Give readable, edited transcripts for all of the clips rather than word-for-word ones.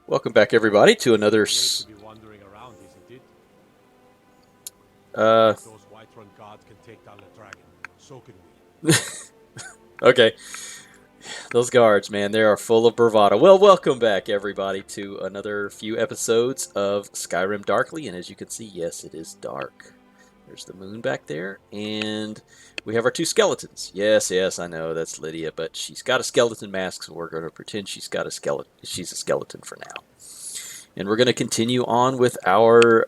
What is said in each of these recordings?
Welcome back, everybody, to another. To be wandering around, isn't it? Uh, Those Whiterun guards can take down the dragon. So can we. okay, those guards, man, they are full of bravado. Well, welcome back, everybody, to another few episodes of Skyrim Darkly, and as you can see, yes, it is dark. There's the moon back there, and we have our two skeletons. Yes, I know that's Lydia, but she's got a skeleton mask, so we're going to pretend she's got a skeleton. She's a skeleton for now, and we're going to continue on with our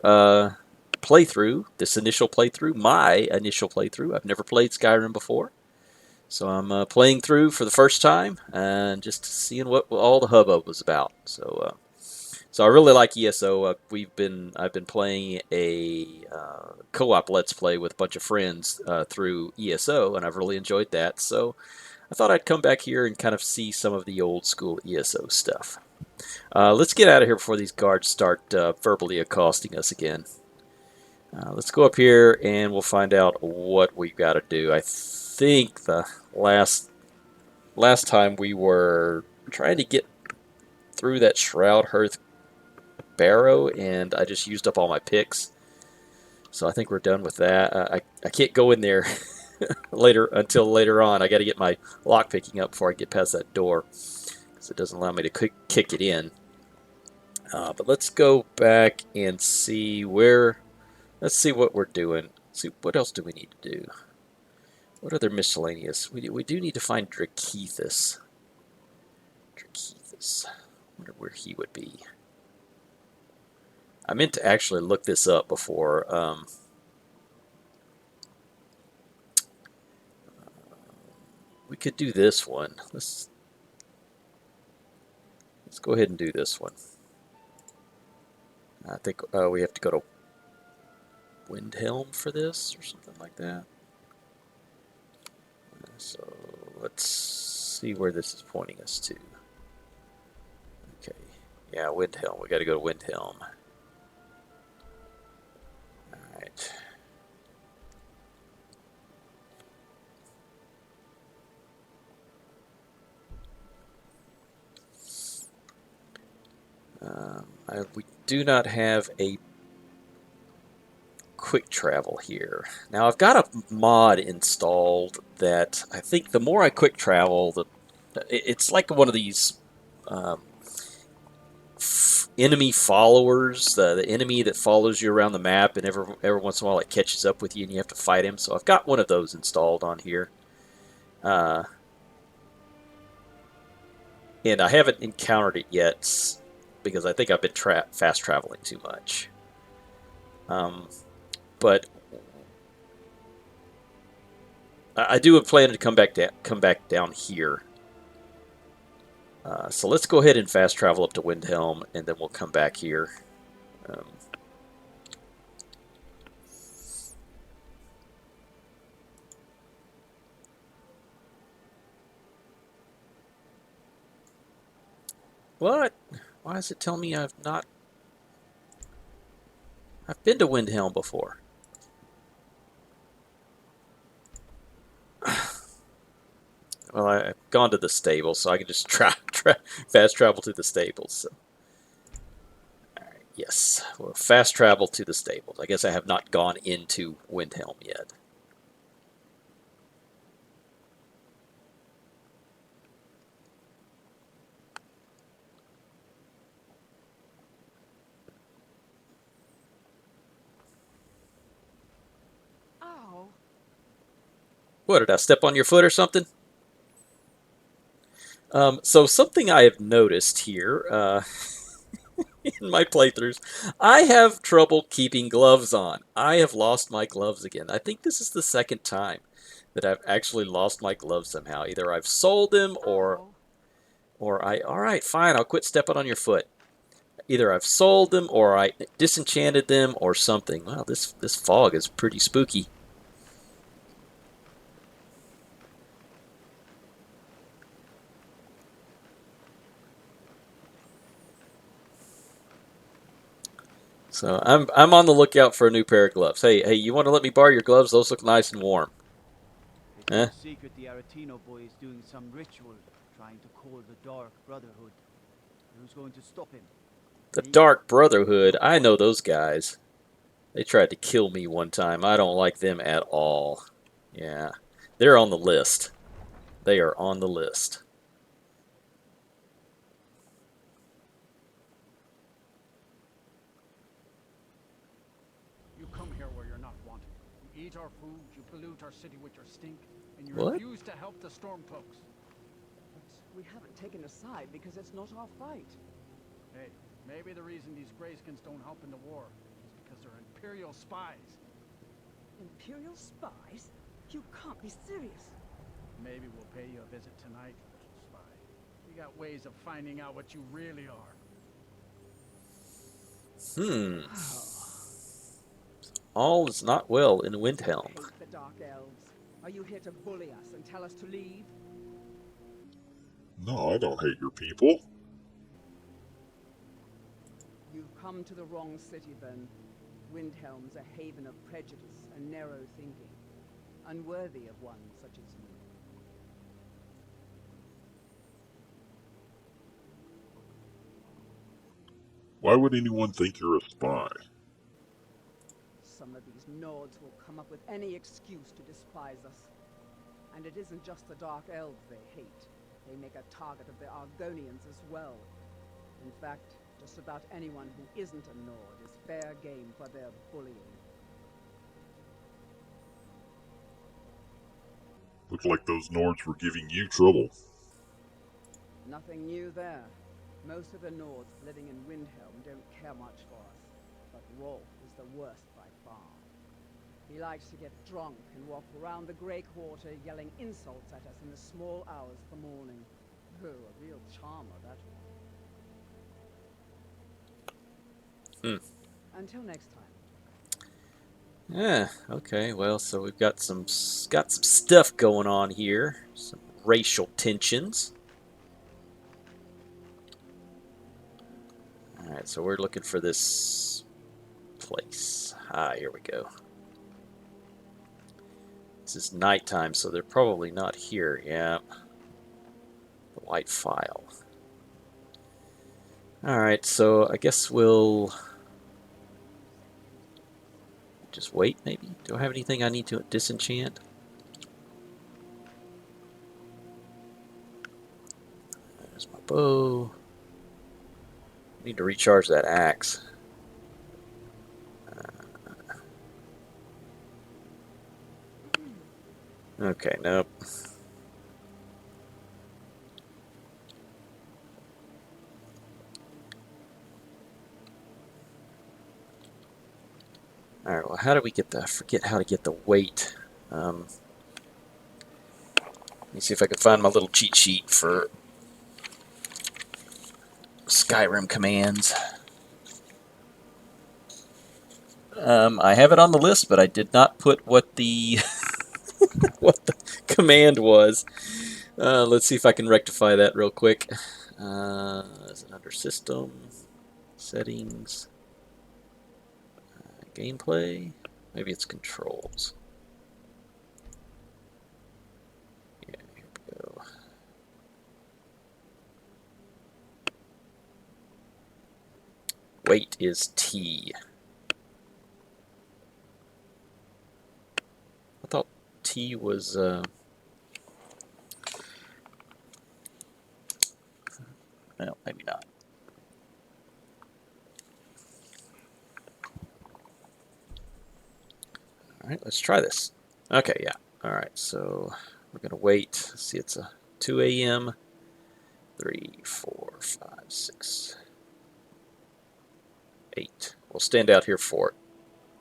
playthrough. This initial playthrough, my initial playthrough. I've never played Skyrim before. So I'm playing through for the first time and just seeing what all the hubbub was about. So I really like ESO. I've been playing a co-op Let's Play with a bunch of friends through ESO, and I've really enjoyed that. So I thought I'd come back here and kind of see some of the old school ESO stuff. Let's get out of here before these guards start verbally accosting us again. Let's go up here and we'll find out what we've got to do. I think the last time we were trying to get through that Shroud Hearth barrow, and I just used up all my picks. So I think we're done with that. I can't go in there until later on. I got to get my lock picking up before I get past that door, because it doesn't allow me to kick it in. But let's go back and see where. Let's see what we're doing. See what else do we need to do. What other miscellaneous? We do need to find Drakethus. I wonder where he would be. I meant to actually look this up before. We could do this one. Let's go ahead and do this one. I think we have to go to Windhelm for this or something like that. So let's see where this is pointing us to. Okay, yeah, Windhelm. We got to go to Windhelm. All right. We do not have a quick travel here. Now I've got a mod installed that I think the more I quick travel, it's like one of these enemy followers, the enemy that follows you around the map, and every once in a while it catches up with you and you have to fight him. So I've got one of those installed on here. And I haven't encountered it yet because I think I've been fast traveling too much. But I do have planned to come back down here. So let's go ahead and fast travel up to Windhelm, and then we'll come back here. What? Why is it telling me I've not... I've been to Windhelm before. Well, I've gone to the stables, so I can just fast travel to the stables. So. All right, yes, well, fast travel to the stables. I guess I have not gone into Windhelm yet. Ow. What, did I step on your foot or something? So something I have noticed here in my playthroughs, I have trouble keeping gloves on. I have lost my gloves again. I think this is the second time that I've actually lost my gloves somehow. Either I've sold them or I... All right, fine, I'll quit stepping on your foot. Either I've sold them or I disenchanted them or something. Wow, this fog is pretty spooky. So I'm on the lookout for a new pair of gloves. Hey, you want to let me borrow your gloves? Those look nice and warm. It's no secret the Aretino boy is doing some ritual, trying to call the Dark Brotherhood. Who's going to stop him? The Dark Brotherhood. I know those guys. They tried to kill me one time. I don't like them at all. Yeah. They're on the list. They are on the list. You come here where you're not wanted. You eat our food, you pollute our city with your stink, and you What? refuse to help the Stormcloaks. But we haven't taken a side because it's not our fight. Hey, maybe the reason these Greyskins don't help in the war is because they're Imperial spies. Imperial spies? You can't be serious. Maybe we'll pay you a visit tonight, little spy. We got ways of finding out what you really are. All is not well in Windhelm. Hate the Dark Elves. Are you here to bully us and tell us to leave? No, I don't hate your people. You've come to the wrong city, then. Windhelm's a haven of prejudice and narrow thinking, unworthy of one such as you. Why would anyone think you're a spy? Some of these Nords will come up with any excuse to despise us. And it isn't just the Dark Elves they hate. They make a target of the Argonians as well. In fact, just about anyone who isn't a Nord is fair game for their bullying. Looked like those Nords were giving you trouble. Nothing new there. Most of the Nords living in Windhelm don't care much for us. But Rolf is the worst by far. He likes to get drunk and walk around the Grey Quarter yelling insults at us in the small hours of the morning. Oh, a real charmer, that one. Until next time. Yeah, okay, well, so we've got some stuff going on here. Some racial tensions. Alright, so we're looking for this place. Ah, here we go. This is nighttime, so they're probably not here. Yeah. The white file. Alright, so I guess we'll just wait, maybe? Do I have anything I need to disenchant? There's my bow. Need to recharge that axe. Okay, nope. Alright, well, how do we get the... I forget how to get the weight. Let me see if I can find my little cheat sheet for Skyrim commands. I have it on the list, but I did not put what the what the command was. Let's see if I can rectify that real quick. Is it under System, Settings, Gameplay? Maybe it's Controls. Yeah, here we go. Weight is T. I thought T was... well, maybe not. Alright, let's try this. Okay, yeah. Alright, so we're going to wait. Let's see, it's a 2 a.m. 3, 4, 5, 6, 8. We'll stand out here for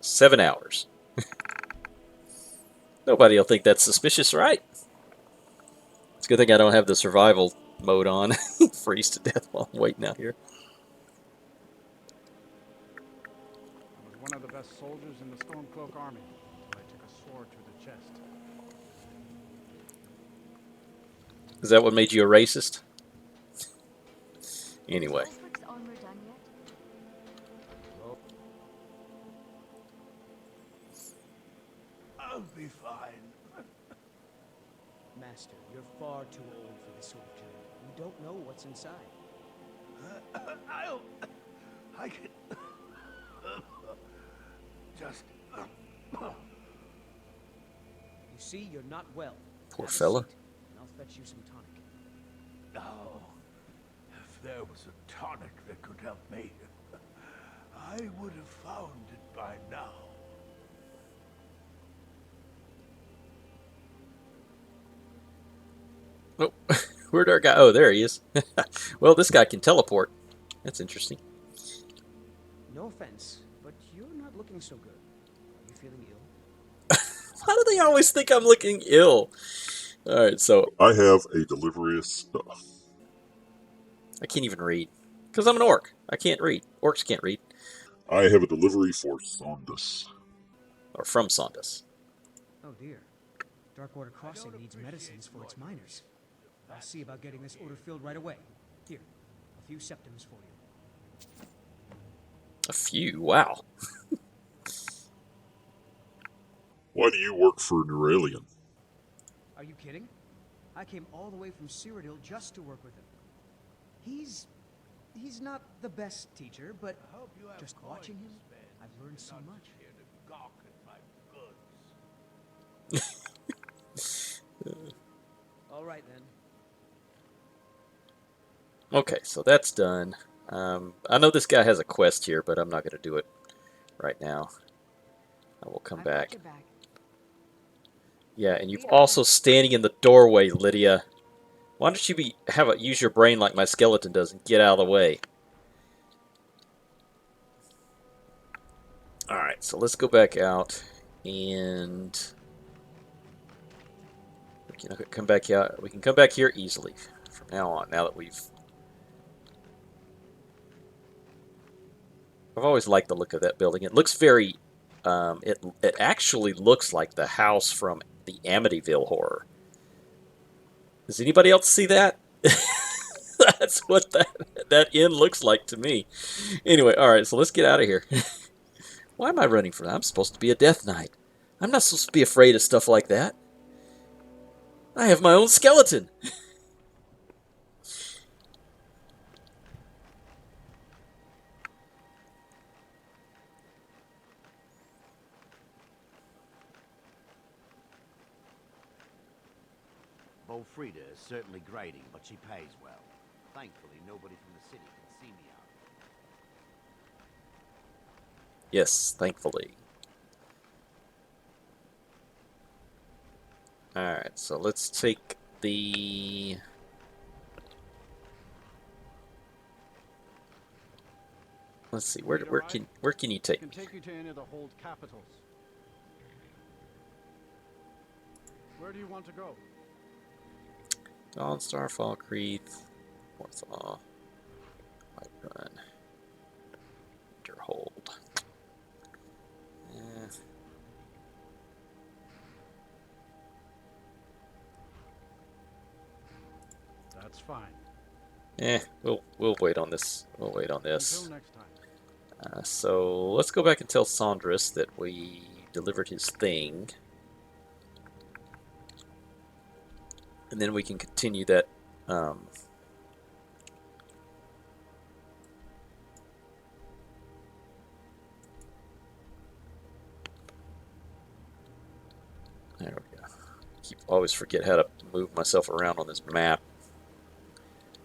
7 hours. Nobody will think that's suspicious, right? It's a good thing I don't have the survival mode on. Freeze to death while I'm waiting out here. I was one of the best soldiers in the Stormcloak army until I took a sword to the chest. Is that what made you a racist? Anyway. I'll be fine. Master, you're far too old for this sort of journey. You don't know what's inside. I can just. You see, you're not well. Poor Have a fella. seat, and I'll fetch you some tonic. Oh, if there was a tonic that could help me, I would have found it by now. Oh, where'd our guy? Oh, there he is. Well, this guy can teleport. That's interesting. No offense, but you're not looking so good. Are you feeling ill? Why do they always think I'm looking ill? Alright, so I have a delivery of stuff. I can't even read. Because I'm an orc. I can't read. Orcs can't read. I have a delivery for Sondus. Or from Sondus. Oh dear. Darkwater Crossing needs medicines for its miners. I'll see about getting this order filled right away. Here, a few septums for you. A few. Wow. Why do you work for Neuralian? Are you kidding? I came all the way from Cyrodiil just to work with him. He's not the best teacher, but just watching him, I've learned so much. All right then. Okay, so that's done. I know this guy has a quest here, but I'm not going to do it right now. I will come back. Yeah, and you're also standing in the doorway, Lydia. Why don't you use your brain like my skeleton does and get out of the way? Alright, so let's go back out and we can come back out. We can come back here easily from now on, now that I've always liked the look of that building. It looks very it actually looks like the house from the Amityville horror. Does anybody else see that? That's what that inn looks like to me. Anyway, alright, so let's get out of here. Why am I running from that? I'm supposed to be a Death Knight. I'm not supposed to be afraid of stuff like that. I have my own skeleton. Frida is certainly grading, but she pays well. Thankfully, nobody from the city can see me out. Yes, thankfully. Alright, so let's take the... Let's see, where can you take me? Can take you to any of the hold capitals. Where do you want to go? Dawnstar, Falkreath, Warthaw, Whiterun, Winterhold. That's fine. We'll wait on this. We'll wait on this. Until next time. So let's go back and tell Saunders that we delivered his thing. And then we can continue that. There we go. Always forget how to move myself around on this map.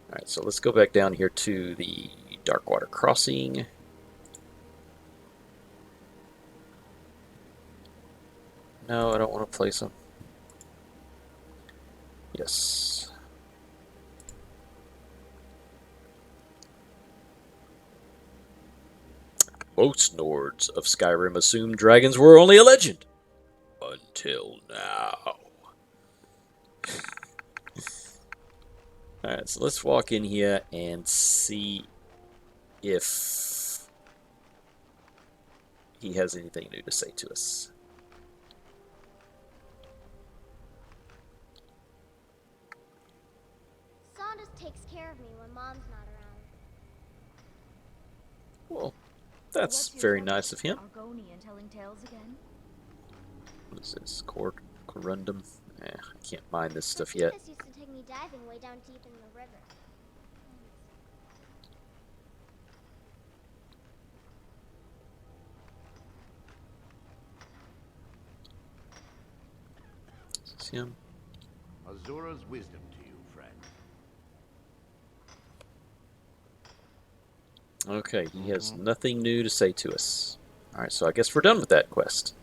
Alright, so let's go back down here to the Darkwater Crossing. No, I don't want to place them. Yes. Most Nords of Skyrim assumed dragons were only a legend. Until now. Alright, so let's walk in here and see if he has anything new to say to us. Saunders takes care of me when Mom's not around. Well, that's very nice of him. Argonian telling tales again? What is this? Corundum? I can't mine this stuff yet. This used to take me diving way down deep in the river. That's him. Azura's wisdom to you, friend. Okay, he has nothing new to say to us. Alright, so I guess we're done with that quest.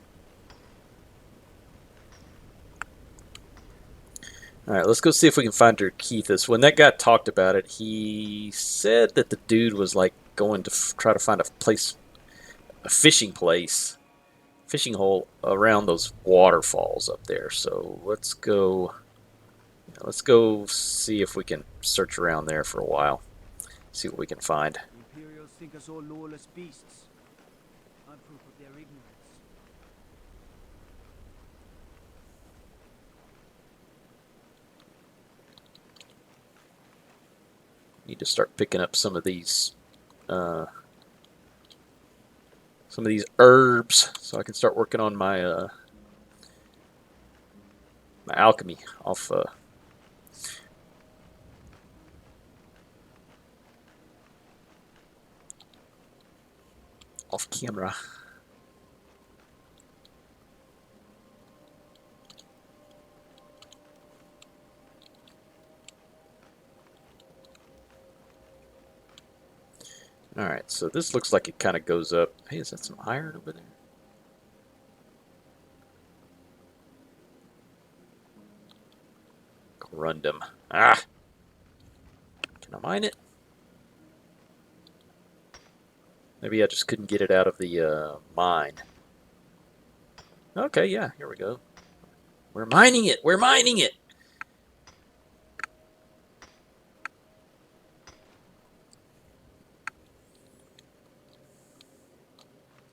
Alright, let's go see if we can find Keithus. When that guy talked about it, he said that the dude was like going to try to find a place, a fishing place, fishing hole around those waterfalls up there. So let's go see if we can search around there for a while. See what we can find. The Imperials think us all lawless beasts. I'm proof of their ignorance. Need to start picking up some of these herbs so I can start working on my my alchemy off off camera. Alright, so this looks like it kind of goes up. Hey, is that some iron over there? Corundum. Ah! Can I mine it? Maybe I just couldn't get it out of the mine. Okay, yeah, here we go. We're mining it! We're mining it!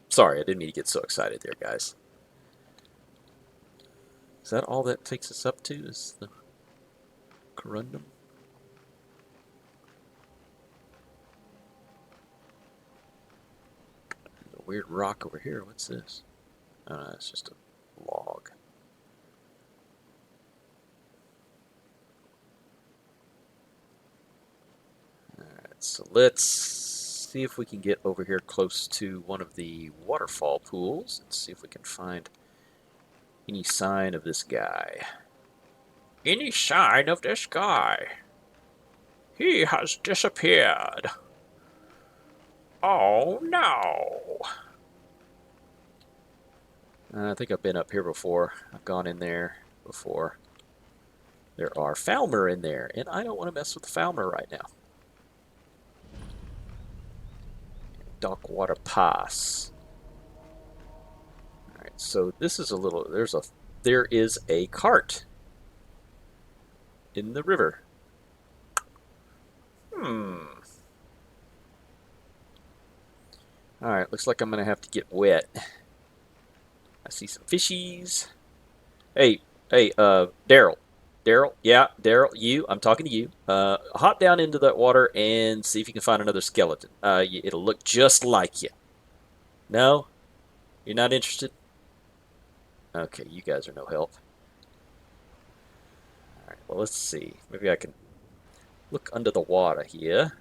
Sorry, I didn't mean to get so excited there, guys. Is that all that takes us up to? Is the corundum? There's a weird rock over here. What's this? Oh, no, it's just a log. Alright, so let's see if we can get over here close to one of the waterfall pools and see if we can find any sign of this guy. Any sign of this guy? He has disappeared. Oh no! I think I've been up here before. I've gone in there before. There are Falmer in there, and I don't want to mess with the Falmer right now. Dockwater Pass. Alright, so this is a little, there is a cart in the river. Alright, looks like I'm gonna have to get wet. I see some fishies. Hey, Daryl. Daryl, yeah, Daryl, I'm talking to you. Hop down into that water and see if you can find another skeleton. It'll look just like you. No? You're not interested? Okay, you guys are no help. Alright, well, let's see. Maybe I can look under the water here.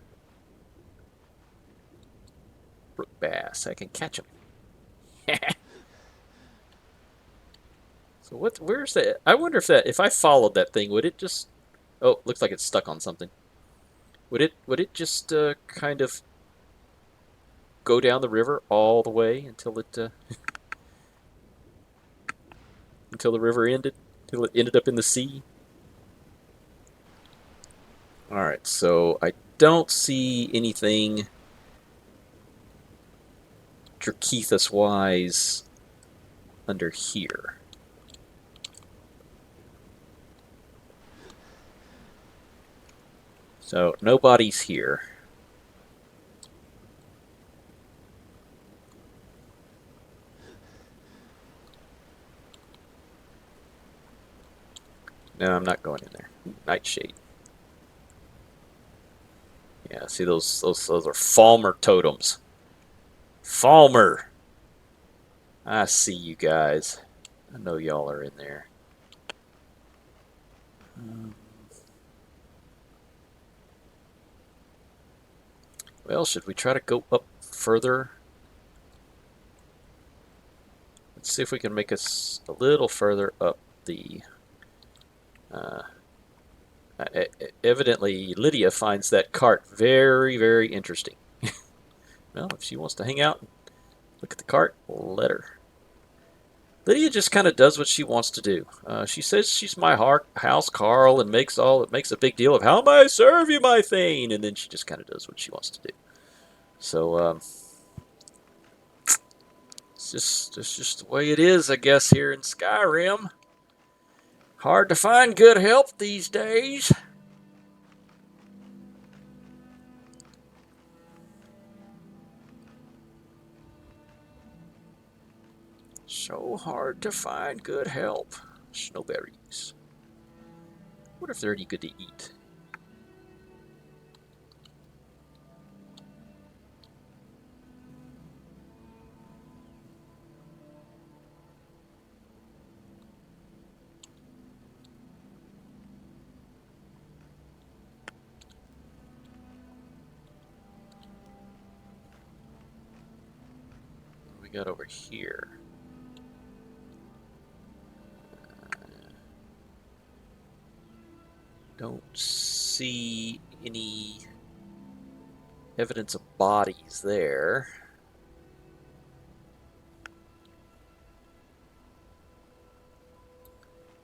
Brook bass. I can catch them. So where's that? I wonder if I followed that thing, would it just... Oh, looks like it's stuck on something. Would it just kind of go down the river all the way until it until the river ended, until it ended up in the sea? All right, so I don't see anything Drakeethus-wise under here. So nobody's here. No, I'm not going in there. Nightshade. Yeah, see those are Falmer totems. Falmer. I see you guys. I know y'all are in there. Well, should we try to go up further? Let's see if we can make us a little further up the Evidently, Lydia finds that cart very, very interesting. Well, if she wants to hang out and look at the cart, let her. Lydia just kind of does what she wants to do. She says she's my house Carl and makes a big deal of how may I serve you, my Thane, and then she just kind of does what she wants to do. So it's just the way it is, I guess, here in Skyrim. Hard to find good help these days. So hard to find good help. Snowberries. What if they're any good to eat? What we got over here? Don't see any evidence of bodies there.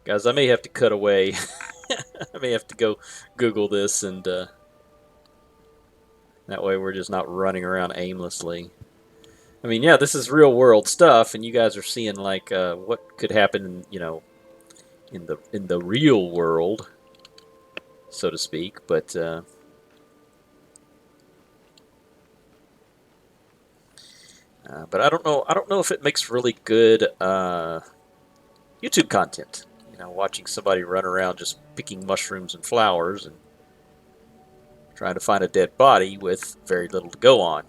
Guys, I may have to cut away. I may have to go Google this, and that way we're just not running around aimlessly. I mean, yeah, this is real world stuff, and you guys are seeing like what could happen, you know, in the real world, so to speak. But I don't know. I don't know if it makes really good YouTube content. You know, watching somebody run around just picking mushrooms and flowers and trying to find a dead body with very little to go on.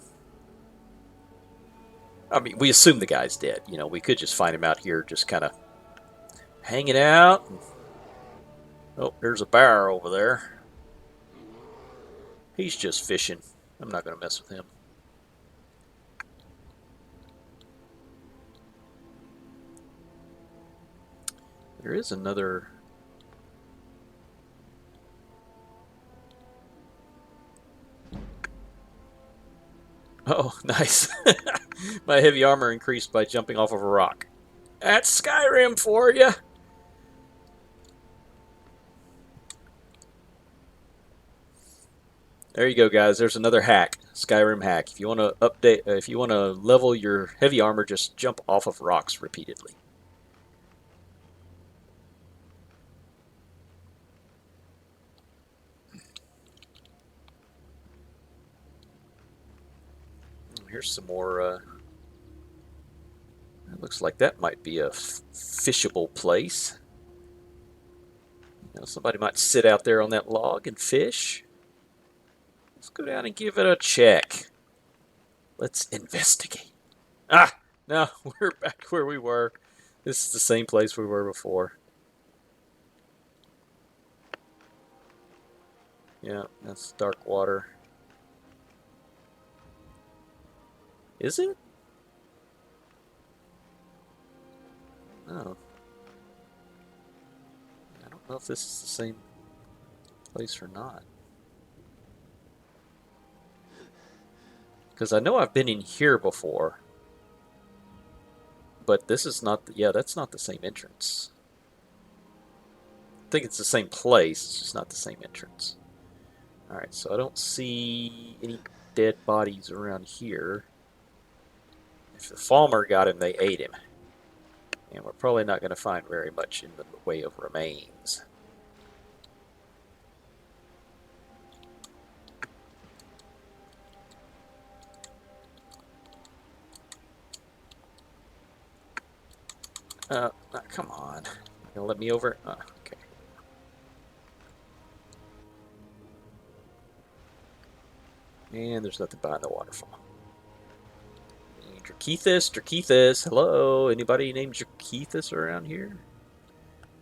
I mean, we assume the guy's dead. You know, we could just find him out here just kind of hanging out. And, oh, there's a bear over there. He's just fishing. I'm not going to mess with him. There is another... Oh, nice. My heavy armor increased by jumping off of a rock. That's Skyrim for you. There you go, guys. There's another hack, Skyrim hack. If you want to update, if you want to level your heavy armor, just jump off of rocks repeatedly. Here's some more. It looks like that might be a fishable place. You know, somebody might sit out there on that log and fish. Let's go down and give it a check. Let's investigate. Ah, no, we're back where we were. This is the same place we were before. Yeah, that's dark water. Is it? Oh. I don't know if this is the same place or not. Because I know I've been in here before. But this is not, yeah, that's not the same entrance. I think it's the same place, it's just not the same entrance. Alright, so I don't see any dead bodies around here. If the Falmer got him, they ate him. And we're probably not going to find very much in the way of remains. Come on. You're going to let me over? Oh, okay. And there's nothing behind the waterfall. Drakethis, hello? Anybody named Drakethis around here?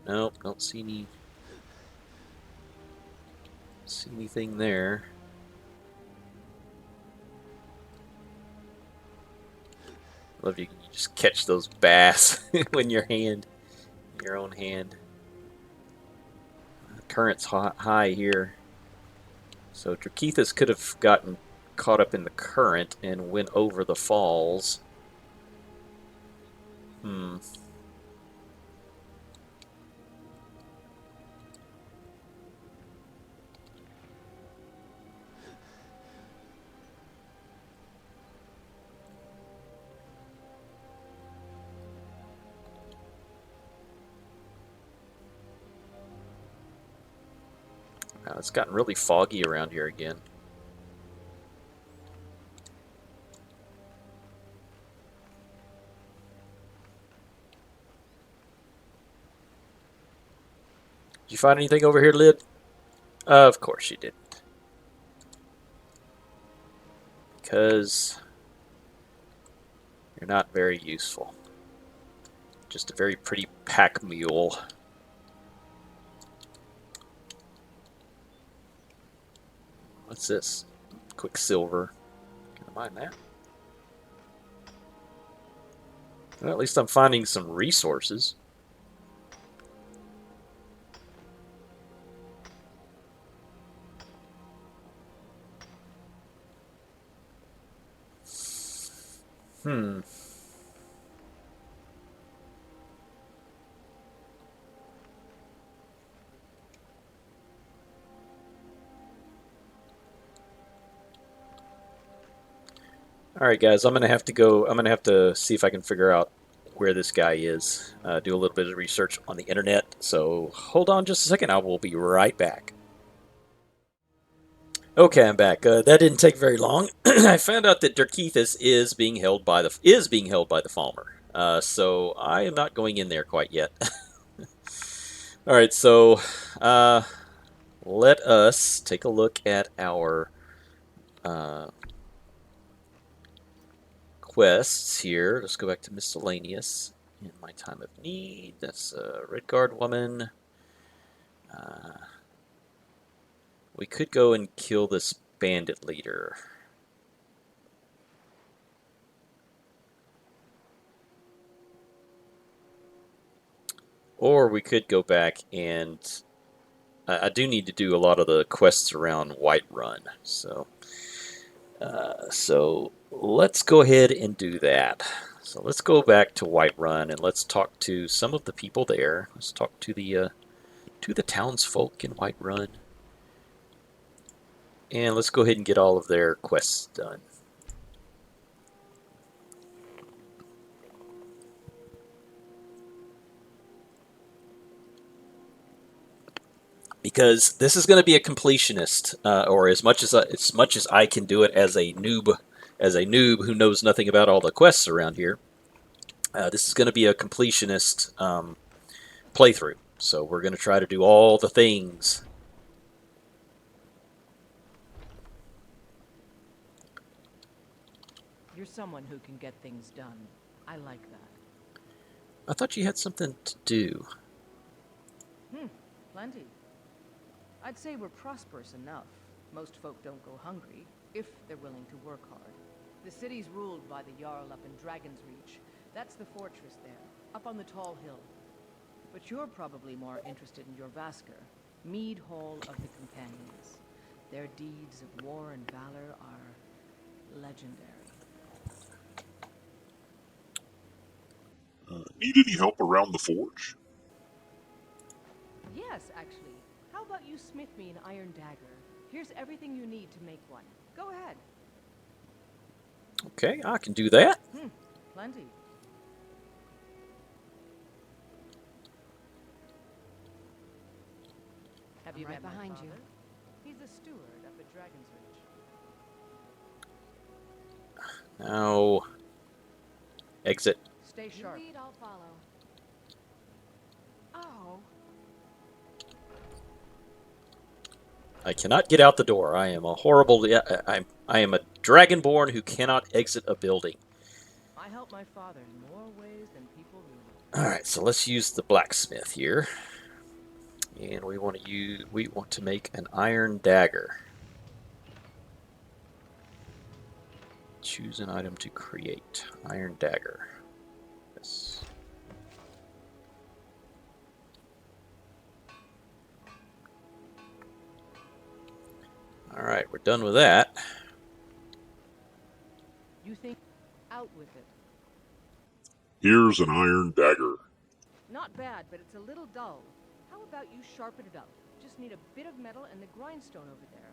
Nope, don't see anything there. Love you just catch those bass when your own hand. Current's high here. So Drakeethus could have gotten caught up in the current and went over the falls. It's gotten really foggy around here again. Did you find anything over here, Lid? Of course you didn't. Because you're not very useful. Just a very pretty pack mule. What's this? Quicksilver. Can I mine that? Well, at least I'm finding some resources. All right, guys, I'm gonna have to go. I'm gonna have to see if I can figure out where this guy is. Do a little bit of research on the internet. So hold on just a second. I will be right back. Okay, I'm back. That didn't take very long. I found out that Darkethus is being held by the Falmer. So I am not going in there quite yet. All right, so let us take a look at our quests here. Let's go back to miscellaneous. In my time of need, that's Red Guard woman. We could go and kill this bandit leader. Or we could go back and... I do need to do a lot of the quests around Whiterun. So let's go ahead and do that. So let's go back to Whiterun and let's talk to some of the people there. Let's talk to the townsfolk in Whiterun. And let's go ahead and get all of their quests done. Because this is going to be a completionist, or as much as I can do it as a noob who knows nothing about all the quests around here. This is going to be a completionist playthrough. So we're going to try to do all the things. You're someone who can get things done. I like that. I thought you had something to do. Plenty. I'd say we're prosperous enough. Most folk don't go hungry, if they're willing to work hard. The city's ruled by the Jarl up in Dragon's Reach. That's the fortress there, up on the tall hill. But you're probably more interested in your Vasker, Mead Hall of the Companions. Their deeds of war and valor are legendary. Need any help around the forge? Yes, actually. How about you smith me an iron dagger? Here's everything you need to make one. Go ahead. Okay, I can do that. Plenty. Have you met my behind you. father? He's a steward up at Dragon's Reach. Now, exit. Stay sharp. Lead, I'll follow. Oh. I cannot get out the door. I am a horrible... I am a dragonborn who cannot exit a building. I help my father in more ways than people realize. Alright, so let's use the blacksmith here. And we want to make an iron dagger. Choose an item to create. Iron dagger. Yes. Alright, we're done with that. You think out with it. Here's an iron dagger. Not bad, but it's a little dull. How about you sharpen it up? Just need a bit of metal and the grindstone over there.